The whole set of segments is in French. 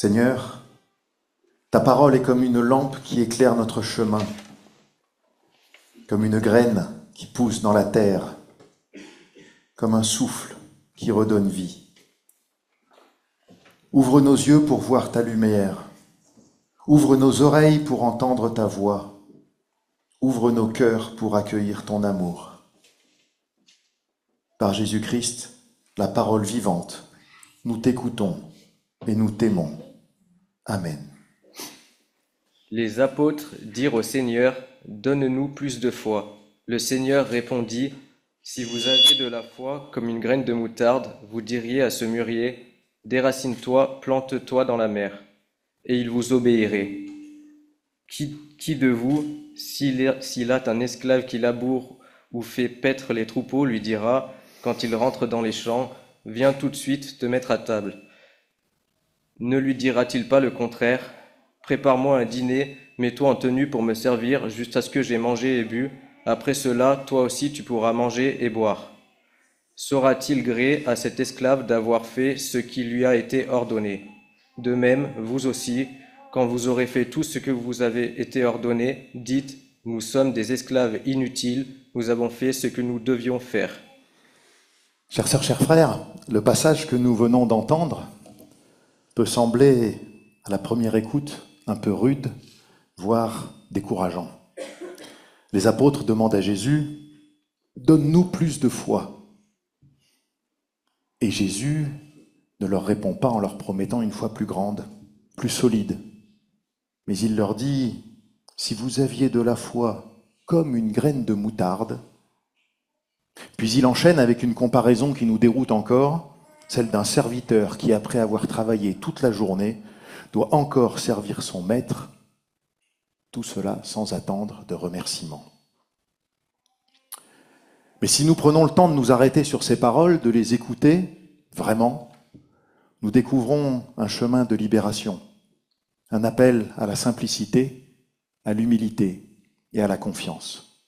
Seigneur, ta parole est comme une lampe qui éclaire notre chemin, comme une graine qui pousse dans la terre, comme un souffle qui redonne vie. Ouvre nos yeux pour voir ta lumière, ouvre nos oreilles pour entendre ta voix, ouvre nos cœurs pour accueillir ton amour. Par Jésus-Christ, la parole vivante, nous t'écoutons et nous t'aimons. Amen. Les apôtres dirent au Seigneur, « Donne-nous plus de foi. » Le Seigneur répondit, « Si vous aviez de la foi comme une graine de moutarde, vous diriez à ce mûrier, « Déracine-toi, plante-toi dans la mer. » Et il vous obéirait. Qui de vous, s'il a un esclave qui laboure ou fait paître les troupeaux, lui dira, quand il rentre dans les champs, « Viens tout de suite te mettre à table. » Ne lui dira-t-il pas le contraire? Prépare-moi un dîner, mets-toi en tenue pour me servir jusqu'à ce que j'ai mangé et bu. Après cela, toi aussi tu pourras manger et boire. Saura-t-il gré à cet esclave d'avoir fait ce qui lui a été ordonné? De même, vous aussi, quand vous aurez fait tout ce que vous avez été ordonné, dites, nous sommes des esclaves inutiles, nous avons fait ce que nous devions faire. Chères sœurs, chers frères, le passage que nous venons d'entendre peut sembler, à la première écoute, un peu rude, voire décourageant. Les apôtres demandent à Jésus, « Donne-nous plus de foi. » Et Jésus ne leur répond pas en leur promettant une foi plus grande, plus solide. Mais il leur dit, « Si vous aviez de la foi comme une graine de moutarde, » puis il enchaîne avec une comparaison qui nous déroute encore, celle d'un serviteur qui, après avoir travaillé toute la journée, doit encore servir son maître, tout cela sans attendre de remerciement. Mais si nous prenons le temps de nous arrêter sur ces paroles, de les écouter, vraiment, nous découvrons un chemin de libération, un appel à la simplicité, à l'humilité et à la confiance.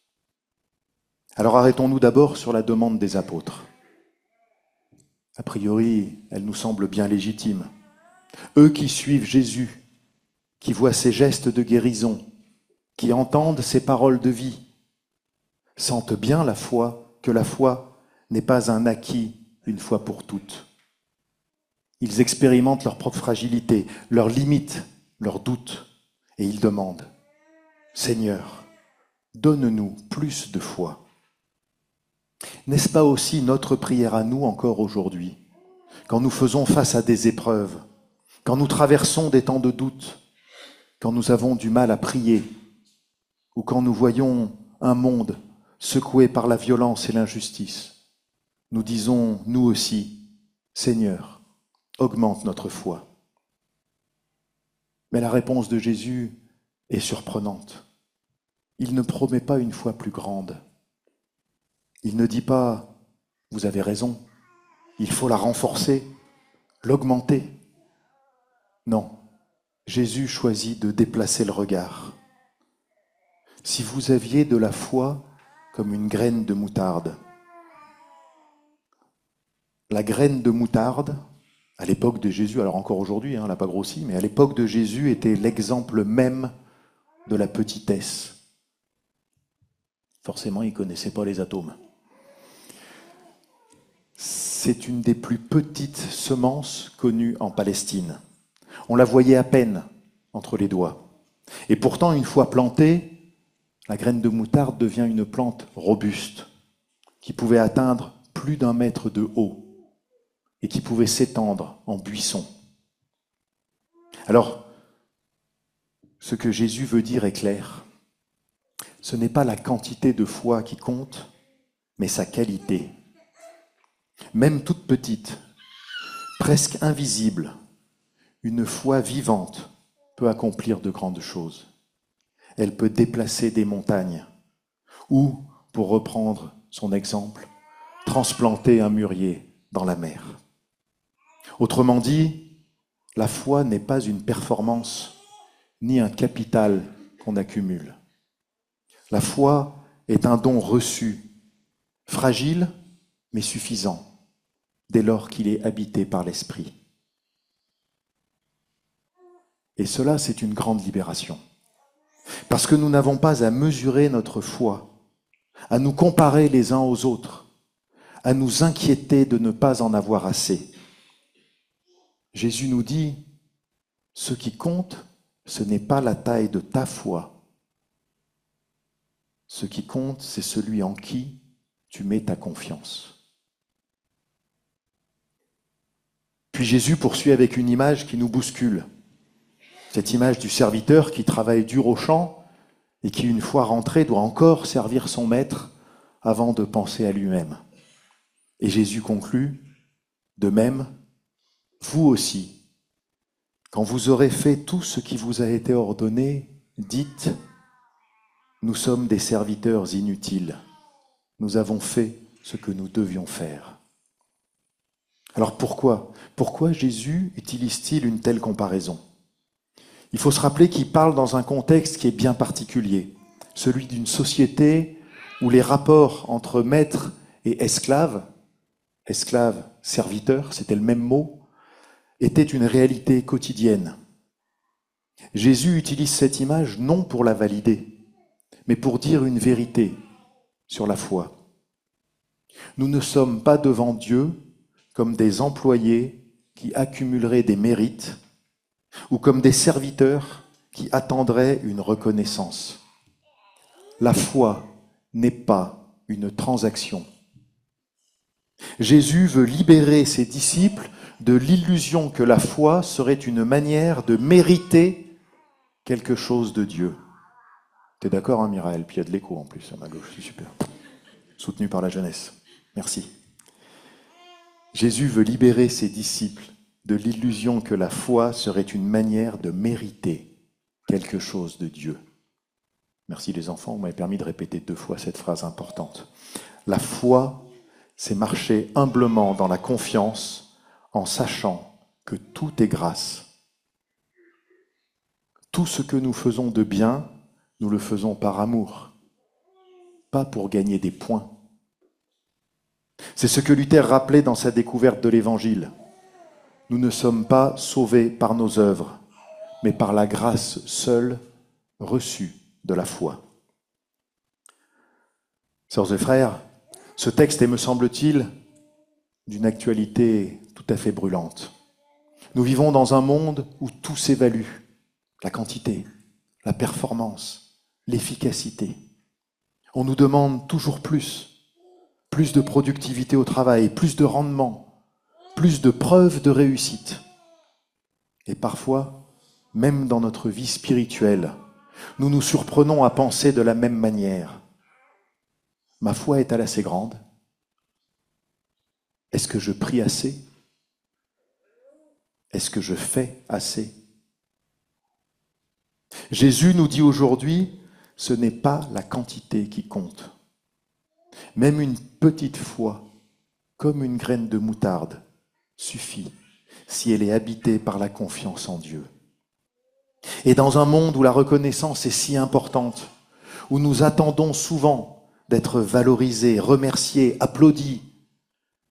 Alors arrêtons-nous d'abord sur la demande des apôtres. A priori, elle nous semble bien légitime. Eux qui suivent Jésus, qui voient ses gestes de guérison, qui entendent ses paroles de vie, sentent bien que la foi n'est pas un acquis une fois pour toutes. Ils expérimentent leur propre fragilité, leurs limites, leurs doutes, et ils demandent, « Seigneur, donne-nous plus de foi. » N'est-ce pas aussi notre prière à nous encore aujourd'hui, quand nous faisons face à des épreuves, quand nous traversons des temps de doute, quand nous avons du mal à prier, ou quand nous voyons un monde secoué par la violence et l'injustice, nous disons, nous aussi, Seigneur, augmente notre foi. Mais la réponse de Jésus est surprenante. Il ne promet pas une foi plus grande. Il ne dit pas, vous avez raison, il faut la renforcer, l'augmenter. Non, Jésus choisit de déplacer le regard. Si vous aviez de la foi comme une graine de moutarde. La graine de moutarde, à l'époque de Jésus, alors encore aujourd'hui, elle n'a pas grossi, mais à l'époque de Jésus était l'exemple même de la petitesse. Forcément, il ne connaissait pas les atomes. C'est une des plus petites semences connues en Palestine. On la voyait à peine entre les doigts. Et pourtant, une fois plantée, la graine de moutarde devient une plante robuste qui pouvait atteindre plus d'1 mètre de haut et qui pouvait s'étendre en buisson. Alors, ce que Jésus veut dire est clair. Ce n'est pas la quantité de foi qui compte, mais sa qualité. Même toute petite, presque invisible, une foi vivante peut accomplir de grandes choses. Elle peut déplacer des montagnes ou, pour reprendre son exemple, transplanter un mûrier dans la mer. Autrement dit, la foi n'est pas une performance ni un capital qu'on accumule. La foi est un don reçu, fragile mais suffisant, dès lors qu'il est habité par l'Esprit. Et cela, c'est une grande libération. Parce que nous n'avons pas à mesurer notre foi, à nous comparer les uns aux autres, à nous inquiéter de ne pas en avoir assez. Jésus nous dit, ce qui compte, ce n'est pas la taille de ta foi. Ce qui compte, c'est celui en qui tu mets ta confiance. Puis Jésus poursuit avec une image qui nous bouscule. Cette image du serviteur qui travaille dur au champ et qui, une fois rentré, doit encore servir son maître avant de penser à lui-même. Et Jésus conclut, de même, vous aussi, quand vous aurez fait tout ce qui vous a été ordonné, dites, nous sommes des serviteurs inutiles, nous avons fait ce que nous devions faire. Alors pourquoi Jésus utilise-t-il une telle comparaison ? Il faut se rappeler qu'il parle dans un contexte qui est bien particulier, celui d'une société où les rapports entre maître et esclave, serviteur, c'était le même mot, était une réalité quotidienne. Jésus utilise cette image non pour la valider, mais pour dire une vérité sur la foi. Nous ne sommes pas devant Dieu comme des employés qui accumuleraient des mérites ou comme des serviteurs qui attendraient une reconnaissance. La foi n'est pas une transaction. Jésus veut libérer ses disciples de l'illusion que la foi serait une manière de mériter quelque chose de Dieu. T'es d'accord, hein, Miraël? Puis il y a de l'écho en plus à ma gauche, c'est super. Soutenu par la jeunesse. Merci. Jésus veut libérer ses disciples de l'illusion que la foi serait une manière de mériter quelque chose de Dieu. Merci les enfants, vous m'avez permis de répéter 2 fois cette phrase importante. La foi, c'est marcher humblement dans la confiance en sachant que tout est grâce. Tout ce que nous faisons de bien, nous le faisons par amour, pas pour gagner des points. C'est ce que Luther rappelait dans sa découverte de l'Évangile. Nous ne sommes pas sauvés par nos œuvres, mais par la grâce seule reçue de la foi. Sœurs et frères, ce texte est, me semble-t-il, d'une actualité tout à fait brûlante. Nous vivons dans un monde où tout s'évalue, la quantité, la performance, l'efficacité. On nous demande toujours plus de productivité au travail, plus de rendement, plus de preuves de réussite. Et parfois, même dans notre vie spirituelle, nous nous surprenons à penser de la même manière. Ma foi est-elle assez grande? Est-ce que je prie assez? Est-ce que je fais assez? Jésus nous dit aujourd'hui, ce n'est pas la quantité qui compte. Même une petite foi, comme une graine de moutarde, suffit si elle est habitée par la confiance en Dieu. Et dans un monde où la reconnaissance est si importante, où nous attendons souvent d'être valorisés, remerciés, applaudis,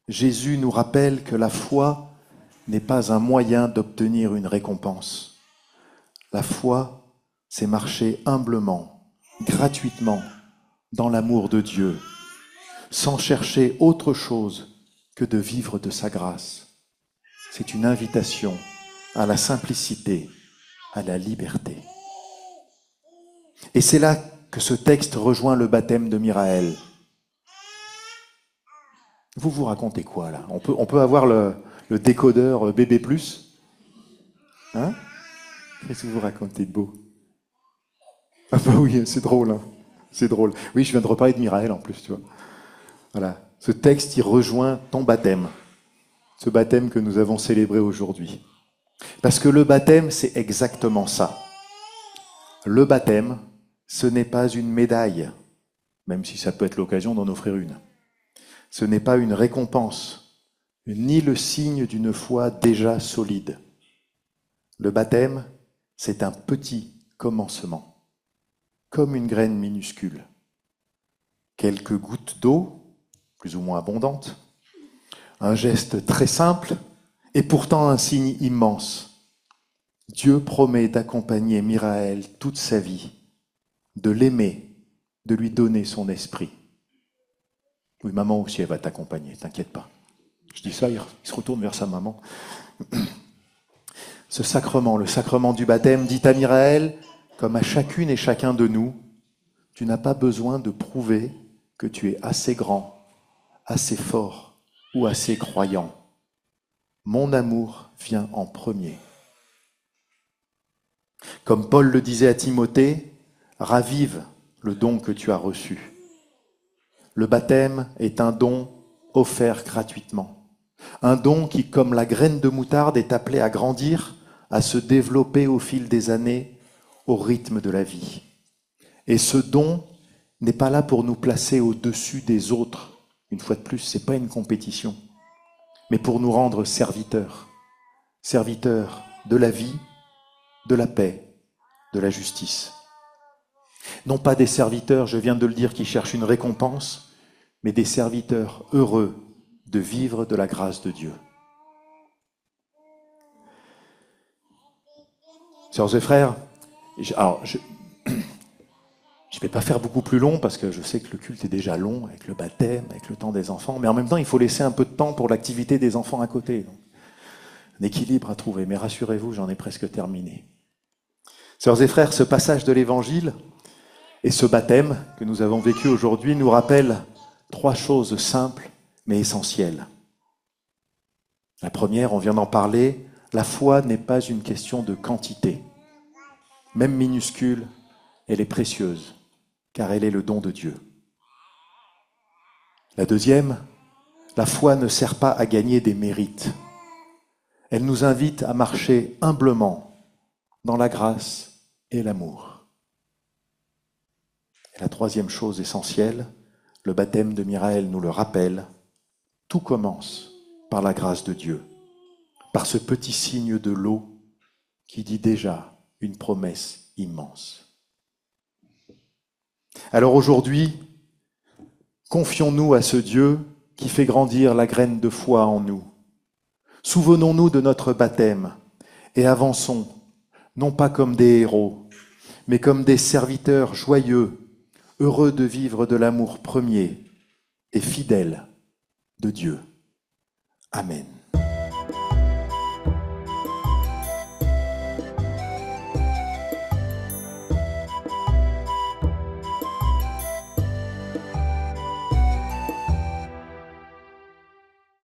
Jésus nous rappelle que la foi n'est pas un moyen d'obtenir une récompense. La foi, c'est marcher humblement, gratuitement, dans l'amour de Dieu, sans chercher autre chose que de vivre de sa grâce. C'est une invitation à la simplicité, à la liberté. Et c'est là que ce texte rejoint le baptême de Miraël. Vous vous racontez quoi là? On peut avoir le décodeur bébé plus? Hein? Qu'est-ce que vous racontez de beau? Ah bah oui, c'est drôle, hein. C'est drôle. Oui, je viens de reparler de Miraël en plus, tu vois. Voilà. Ce texte, il rejoint ton baptême. Ce baptême que nous avons célébré aujourd'hui. Parce que le baptême, c'est exactement ça. Le baptême, ce n'est pas une médaille, même si ça peut être l'occasion d'en offrir une. Ce n'est pas une récompense, ni le signe d'une foi déjà solide. Le baptême, c'est un petit commencement, comme une graine minuscule. Quelques gouttes d'eau, plus ou moins abondantes, un geste très simple et pourtant un signe immense. Dieu promet d'accompagner Miraël toute sa vie, de l'aimer, de lui donner son esprit. Oui, maman aussi, elle va t'accompagner, t'inquiète pas. Je dis ça, il se retourne vers sa maman. Ce sacrement, le sacrement du baptême, dit à Miraël, comme à chacune et chacun de nous, tu n'as pas besoin de prouver que tu es assez grand, assez fort ou assez croyant. Mon amour vient en premier. Comme Paul le disait à Timothée, ravive le don que tu as reçu. Le baptême est un don offert gratuitement. Un don qui, comme la graine de moutarde, est appelé à grandir, à se développer au fil des années, au rythme de la vie. Et ce don n'est pas là pour nous placer au-dessus des autres. Une fois de plus, ce n'est pas une compétition, mais pour nous rendre serviteurs. Serviteurs de la vie, de la paix, de la justice. Non pas des serviteurs, je viens de le dire, qui cherchent une récompense, mais des serviteurs heureux de vivre de la grâce de Dieu. Sœurs et frères, je ne vais pas faire beaucoup plus long parce que je sais que le culte est déjà long avec le baptême, avec le temps des enfants, mais en même temps, il faut laisser un peu de temps pour l'activité des enfants à côté. Donc, un équilibre à trouver, mais rassurez-vous, j'en ai presque terminé. Sœurs et frères, ce passage de l'Évangile et ce baptême que nous avons vécu aujourd'hui nous rappellent 3 choses simples mais essentielles. La première, on vient d'en parler, la foi n'est pas une question de quantité. Même minuscule, elle est précieuse, car elle est le don de Dieu. La deuxième, la foi ne sert pas à gagner des mérites. Elle nous invite à marcher humblement dans la grâce et l'amour. Et la troisième chose essentielle, le baptême de Miraël nous le rappelle, tout commence par la grâce de Dieu, par ce petit signe de l'eau qui dit déjà une promesse immense. Alors aujourd'hui, confions-nous à ce Dieu qui fait grandir la graine de foi en nous. Souvenons-nous de notre baptême et avançons, non pas comme des héros, mais comme des serviteurs joyeux, heureux de vivre de l'amour premier et fidèle de Dieu. Amen.